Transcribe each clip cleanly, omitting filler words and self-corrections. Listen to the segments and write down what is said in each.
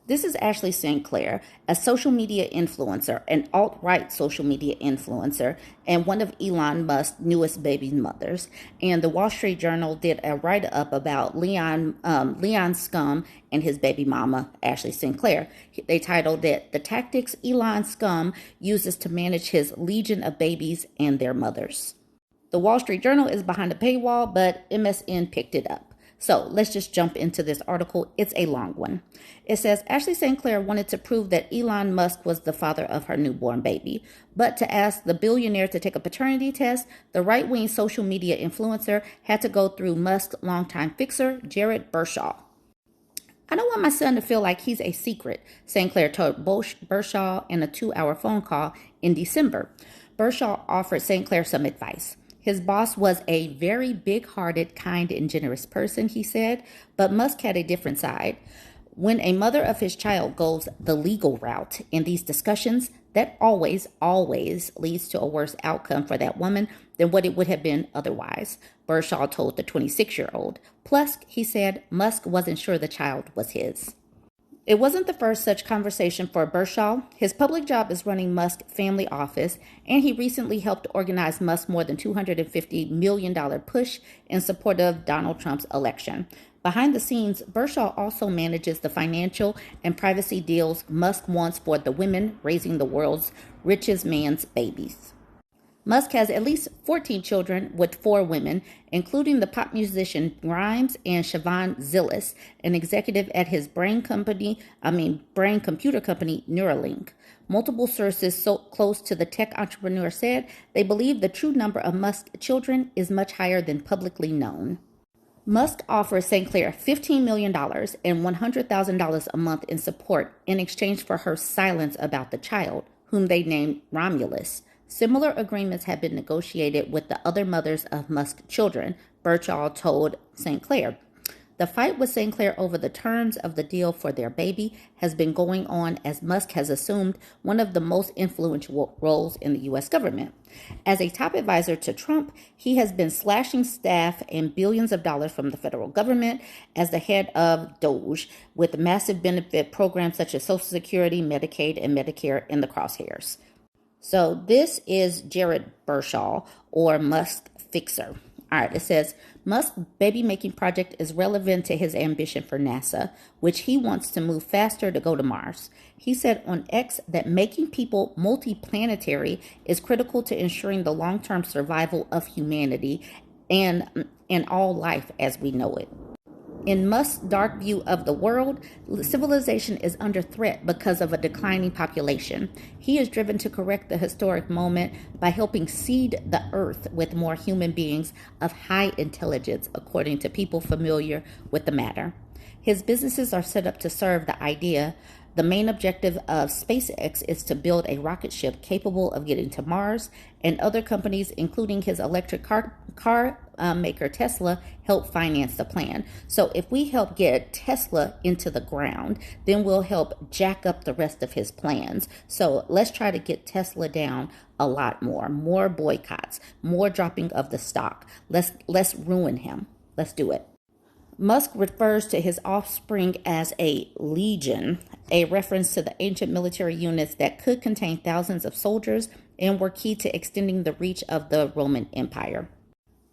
This is Ashley Sinclair, a social media influencer, an alt-right social media influencer, and one of Elon Musk's newest baby mothers. And the Wall Street Journal did a write-up about Leon Scum and his baby mama, Ashley Sinclair. They titled it, "The Tactics Elon Scum Uses to Manage His Legion of Babies and Their Mothers." The Wall Street Journal is behind a paywall, but MSN picked it up. So let's just jump into this article. It's a long one. It says, Ashley Sinclair wanted to prove that Elon Musk was the father of her newborn baby. But to ask the billionaire to take a paternity test, the right-wing social media influencer had to go through Musk's longtime fixer, Jared Bershaw. "I don't want my son to feel like he's a secret," Sinclair told Bershaw in a 2-hour phone call in December. Bershaw offered Sinclair some advice. His boss was a very big-hearted, kind, and generous person, he said, but Musk had a different side. When a mother of his child goes the legal route in these discussions, that always leads to a worse outcome for that woman than what it would have been otherwise, Bershaw told the 26-year-old. Plus, he said, Musk wasn't sure the child was his. It wasn't the first such conversation for Bershaw. His public job is running Musk's family office, and he recently helped organize Musk's more than $250 million push in support of Donald Trump's election. Behind the scenes, Bershaw also manages the financial and privacy deals Musk wants for the women raising the world's richest man's babies. Musk has at least 14 children with 4 women, including the pop musician Grimes and Siobhan Zillis, an executive at his brain computer company Neuralink. Multiple sources so close to the tech entrepreneur said they believe the true number of Musk children is much higher than publicly known. Musk offers Sinclair $15 million and $100,000 a month in support in exchange for her silence about the child, whom they named Romulus. Similar agreements have been negotiated with the other mothers of Musk's children, Bershaw told Sinclair. The fight with Sinclair over the terms of the deal for their baby has been going on as Musk has assumed one of the most influential roles in the U.S. government. As a top advisor to Trump, he has been slashing staff and billions of dollars from the federal government as the head of DOGE, with massive benefit programs such as Social Security, Medicaid, and Medicare in the crosshairs. So this is Jared Bershaw, or Musk Fixer. All right, it says, Musk's baby-making project is relevant to his ambition for NASA, which he wants to move faster to go to Mars. He said on X that making people multiplanetary is critical to ensuring the long-term survival of humanity and all life as we know it. In Musk's dark view of the world, civilization is under threat because of a declining population. He is driven to correct the historic moment by helping seed the earth with more human beings of high intelligence, according to people familiar with the matter. His businesses are set up to serve the idea. The main objective of SpaceX is to build a rocket ship capable of getting to Mars, and other companies, including his electric car maker Tesla, help finance the plan. So if we help get Tesla into the ground, then we'll help jack up the rest of his plans. So let's try to get Tesla down a lot more boycotts, more dropping of the stock. Let's ruin him. Let's do it. Musk refers to his offspring as a legion, a reference to the ancient military units that could contain thousands of soldiers and were key to extending the reach of the Roman Empire.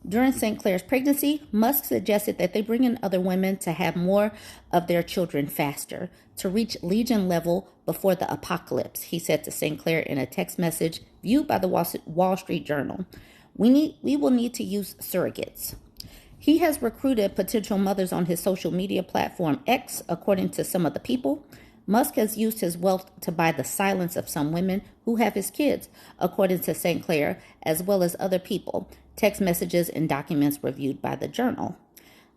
During Sinclair's pregnancy, Musk suggested that they bring in other women to have more of their children faster, to reach legion level before the apocalypse, he said to Sinclair in a text message viewed by the Wall Street Journal. We will need to use surrogates. He has recruited potential mothers on his social media platform X, according to some of the people. Musk has used his wealth to buy the silence of some women who have his kids, according to Sinclair, as well as other people, text messages and documents reviewed by the journal.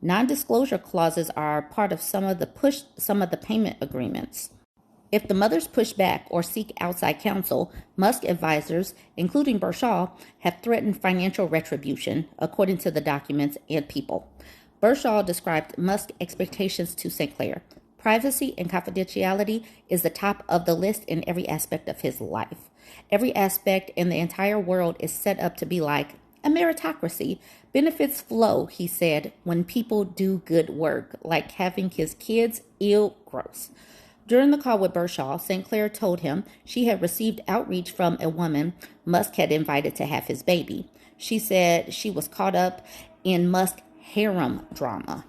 Non-disclosure clauses are part of some of the payment agreements. If the mothers push back or seek outside counsel, Musk advisors, including Bershaw, have threatened financial retribution, according to the documents and people. Bershaw described Musk's expectations to Sinclair. Privacy and confidentiality is the top of the list in every aspect of his life. Every aspect in the entire world is set up to be like a meritocracy. Benefits flow, he said, when people do good work, like having his kids. Gross. During the call with Bershaw, Sinclair told him she had received outreach from a woman Musk had invited to have his baby. She said she was caught up in Musk harem drama.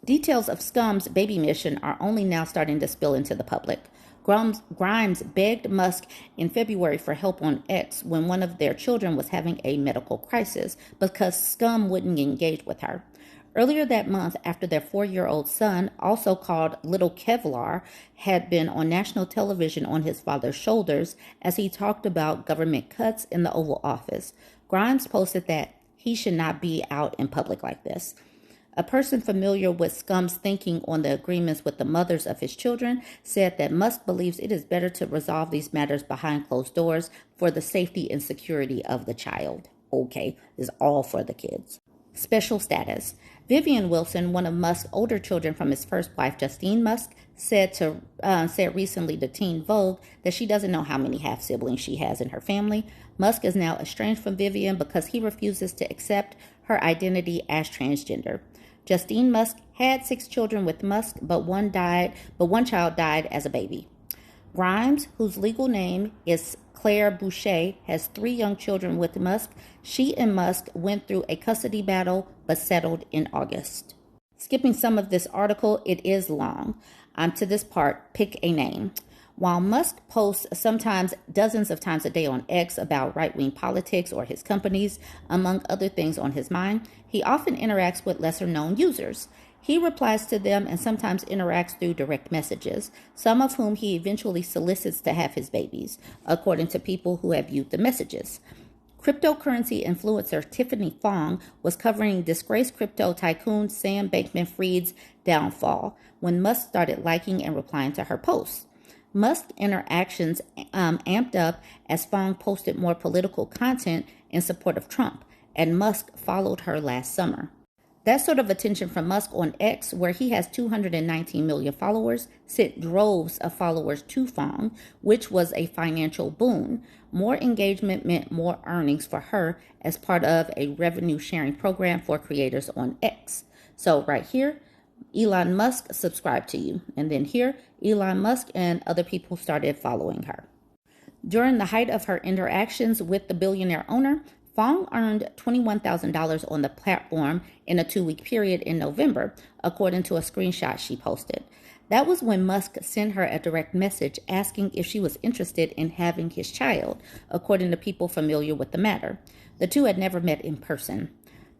Details of Scum's baby mission are only now starting to spill into the public. Grimes begged Musk in February for help on X when one of their children was having a medical crisis because Scum wouldn't engage with her. Earlier that month, after their 4-year-old son, also called Little Kevlar, had been on national television on his father's shoulders as he talked about government cuts in the Oval Office, Grimes posted that he should not be out in public like this. A person familiar with Scum's thinking on the agreements with the mothers of his children said that Musk believes it is better to resolve these matters behind closed doors for the safety and security of the child. Okay, this is all for the kids. Special status. Vivian Wilson, one of Musk's older children from his first wife, Justine Musk, said recently to Teen Vogue that she doesn't know how many half-siblings she has in her family. Musk is now estranged from Vivian because he refuses to accept her identity as transgender. Justine Musk had 6 children with Musk, but one child died as a baby. Grimes, whose legal name is Clair Boucher, has 3 young children with Musk. She and Musk went through a custody battle, but settled in August. Skipping some of this article, it is long. To this part, pick a name. While Musk posts sometimes dozens of times a day on X about right-wing politics or his companies, among other things on his mind, he often interacts with lesser-known users. He replies to them and sometimes interacts through direct messages, some of whom he eventually solicits to have his babies, according to people who have viewed the messages. Cryptocurrency influencer Tiffany Fong was covering disgraced crypto tycoon Sam Bankman-Fried's downfall when Musk started liking and replying to her posts. Musk interactions amped up as Fong posted more political content in support of Trump, and Musk followed her last summer. That sort of attention from Musk on X, where he has 219 million followers, sent droves of followers to Fong, which was a financial boon. More engagement meant more earnings for her as part of a revenue sharing program for creators on X. So right here, Elon Musk subscribed to you. And then here, Elon Musk and other people started following her. During the height of her interactions with the billionaire owner, Fong earned $21,000 on the platform in a 2-week period in November, according to a screenshot she posted. That was when Musk sent her a direct message asking if she was interested in having his child, according to people familiar with the matter. The two had never met in person.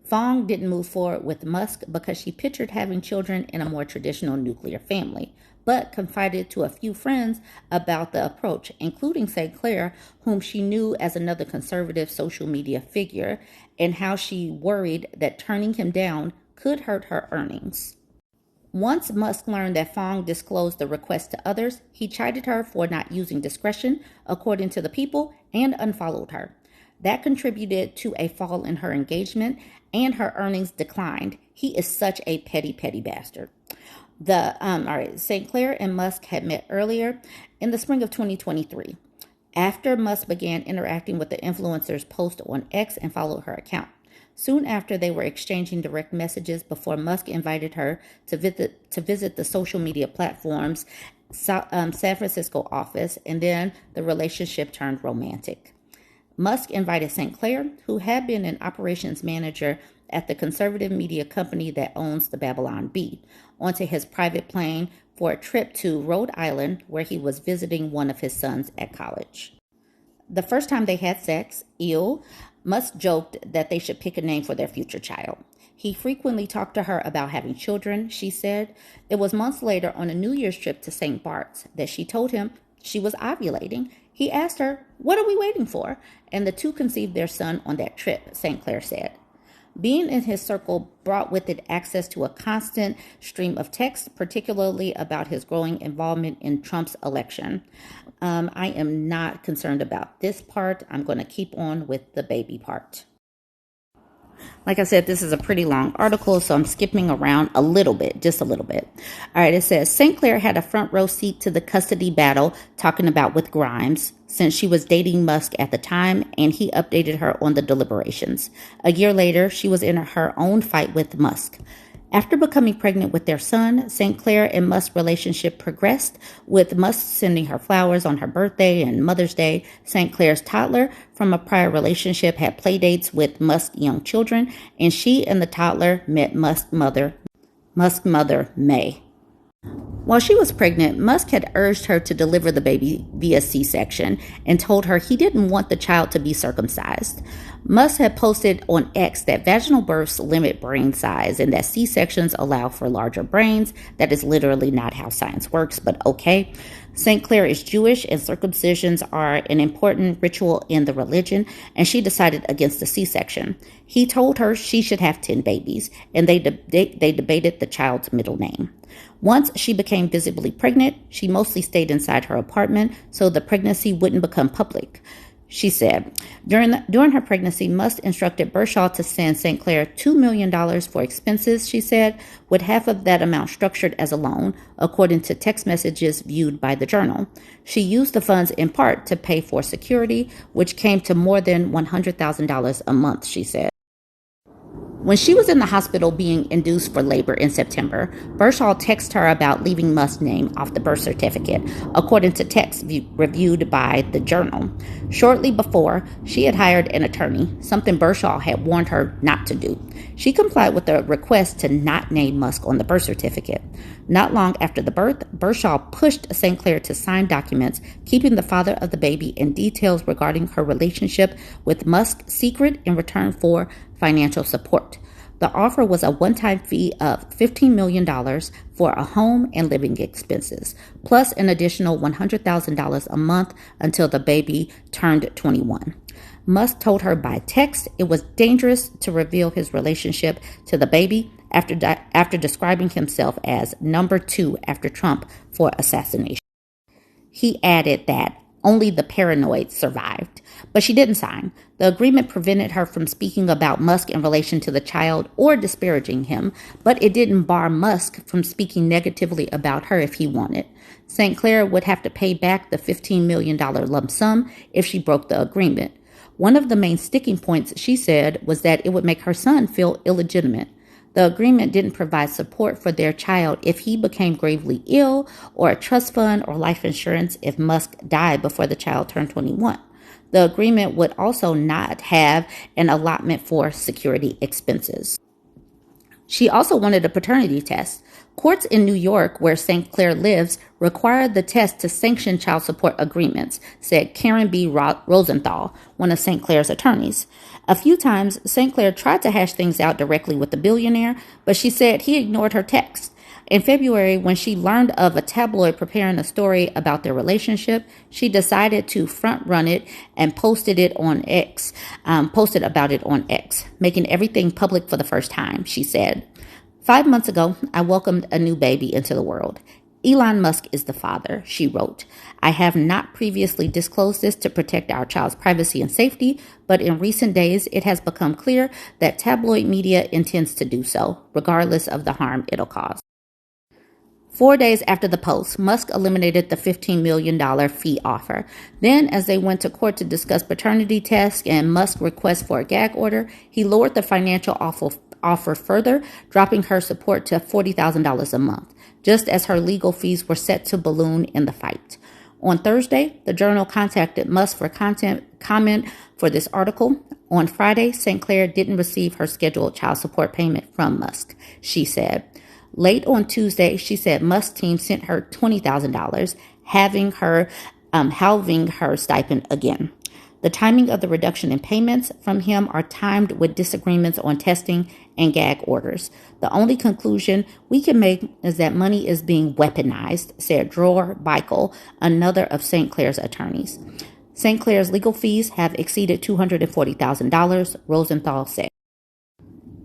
Fong didn't move forward with Musk because she pictured having children in a more traditional nuclear family, but confided to a few friends about the approach, including Sinclair, whom she knew as another conservative social media figure, and how she worried that turning him down could hurt her earnings. Once Musk learned that Fong disclosed the request to others, he chided her for not using discretion, according to the people, and unfollowed her. That contributed to a fall in her engagement, and her earnings declined. He is such a petty, petty bastard. Sinclair and Musk had met earlier in the spring of 2023, after Musk began interacting with the influencer's post on X and followed her account. Soon after, they were exchanging direct messages before Musk invited her to visit the social media platform's San Francisco office, and then the relationship turned romantic. Musk invited Sinclair, who had been an operations manager at the conservative media company that owns the Babylon Bee, onto his private plane for a trip to Rhode Island, where he was visiting one of his sons at college. The first time they had sex, Musk joked that they should pick a name for their future child. He frequently talked to her about having children, she said. It was months later on a New Year's trip to St. Bart's that she told him she was ovulating. He asked her, "What are we waiting for?" And the two conceived their son on that trip, Sinclair said. Being in his circle brought with it access to a constant stream of texts, particularly about his growing involvement in Trump's election. I am not concerned about this part. I'm going to keep on with the baby part. Like I said, this is a pretty long article, so I'm skipping around a little bit, just a little bit. All right, it says, Sinclair had a front row seat to the custody battle talking about with Grimes, since she was dating Musk at the time, and he updated her on the deliberations. A year later, she was in her own fight with Musk. After becoming pregnant with their son, Sinclair and Musk's relationship progressed, with Musk sending her flowers on her birthday and Mother's Day. Sinclair's toddler from a prior relationship had playdates with Musk's young children, and she and the toddler met Musk's mother, May. While she was pregnant, Musk had urged her to deliver the baby via C-section and told her he didn't want the child to be circumcised. Musk had posted on X that vaginal births limit brain size and that C-sections allow for larger brains. That is literally not how science works, but okay. Sinclair is Jewish and circumcisions are an important ritual in the religion, and she decided against the C-section. He told her she should have 10 babies, and they debated the child's middle name. Once she became visibly pregnant, she mostly stayed inside her apartment so the pregnancy wouldn't become public. She said, during her pregnancy, Musk instructed Bershaw to send Sinclair $2 million for expenses, she said, with half of that amount structured as a loan, according to text messages viewed by the Journal. She used the funds in part to pay for security, which came to more than $100,000 a month, she said. When she was in the hospital being induced for labor in September, Bershaw texted her about leaving Musk's name off the birth certificate, according to texts reviewed by the Journal. Shortly before, she had hired an attorney, something Bershaw had warned her not to do. She complied with the request to not name Musk on the birth certificate. Not long after the birth, Bershaw pushed Sinclair to sign documents keeping the father of the baby and details regarding her relationship with Musk secret in return for financial support. The offer was a one-time fee of $15 million for a home and living expenses, plus an additional $100,000 a month until the baby turned 21. Musk told her by text it was dangerous to reveal his relationship to the baby after describing himself as number 2 after Trump for assassination. He added that only the paranoid survived, but she didn't sign. The agreement prevented her from speaking about Musk in relation to the child or disparaging him, but it didn't bar Musk from speaking negatively about her if he wanted. Sinclair would have to pay back the $15 million lump sum if she broke the agreement. One of the main sticking points, she said, was that it would make her son feel illegitimate. The agreement didn't provide support for their child if he became gravely ill, or a trust fund or life insurance if Musk died before the child turned 21. The agreement would also not have an allotment for security expenses. She also wanted a paternity test. Courts in New York, where Sinclair lives, require the test to sanction child support agreements, said Karen B. Rosenthal, one of Sinclair's attorneys. A few times, Sinclair tried to hash things out directly with the billionaire, but she said he ignored her text. In February, when she learned of a tabloid preparing a story about their relationship, she decided to front-run it and posted about it on X, making everything public for the first time, she said. 5 months ago, I welcomed a new baby into the world. Elon Musk is the father, she wrote. I have not previously disclosed this to protect our child's privacy and safety, but in recent days, it has become clear that tabloid media intends to do so, regardless of the harm it'll cause. 4 days after the post, Musk eliminated the $15 million fee offer. Then, as they went to court to discuss paternity tests and Musk's request for a gag order, he lowered the financial offer further, dropping her support to $40,000 a month, just as her legal fees were set to balloon in the fight. On Thursday, the Journal contacted Musk for comment for this article. On Friday, Sinclair didn't receive her scheduled child support payment from Musk, she said. Late on Tuesday, she said Musk's team sent her $20,000, halving her stipend again. The timing of the reduction in payments from him are timed with disagreements on testing and gag orders. The only conclusion we can make is that money is being weaponized, said Dror Beichel, another of Sinclair's attorneys. Sinclair's legal fees have exceeded $240,000, Rosenthal said.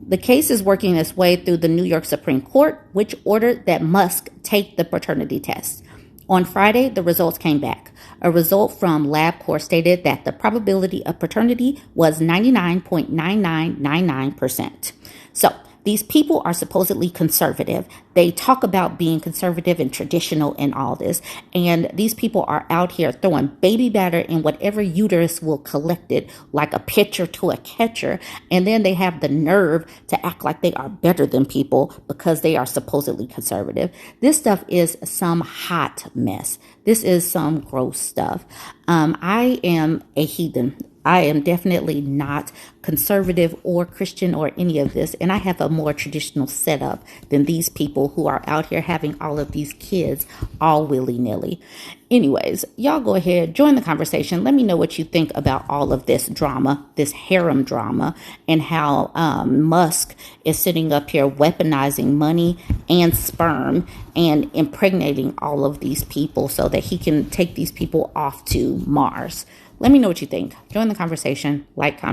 The case is working its way through the New York Supreme Court, which ordered that Musk take the paternity test. On Friday, the results came back. A result from LabCorp stated that the probability of paternity was 99.9999%. So, These people are supposedly conservative. They talk about being conservative and traditional and all this. And these people are out here throwing baby batter in whatever uterus will collect it, like a pitcher to a catcher. And then they have the nerve to act like they are better than people because they are supposedly conservative. This stuff is some hot mess. This is some gross stuff. I am a heathen. I am definitely not conservative or Christian or any of this. And I have a more traditional setup than these people who are out here having all of these kids all willy-nilly. Anyways, y'all go ahead, join the conversation. Let me know what you think about all of this drama, this harem drama, and how Musk is sitting up here weaponizing money and sperm and impregnating all of these people so that he can take these people off to Mars. Let me know what you think. Join the conversation, like, comment.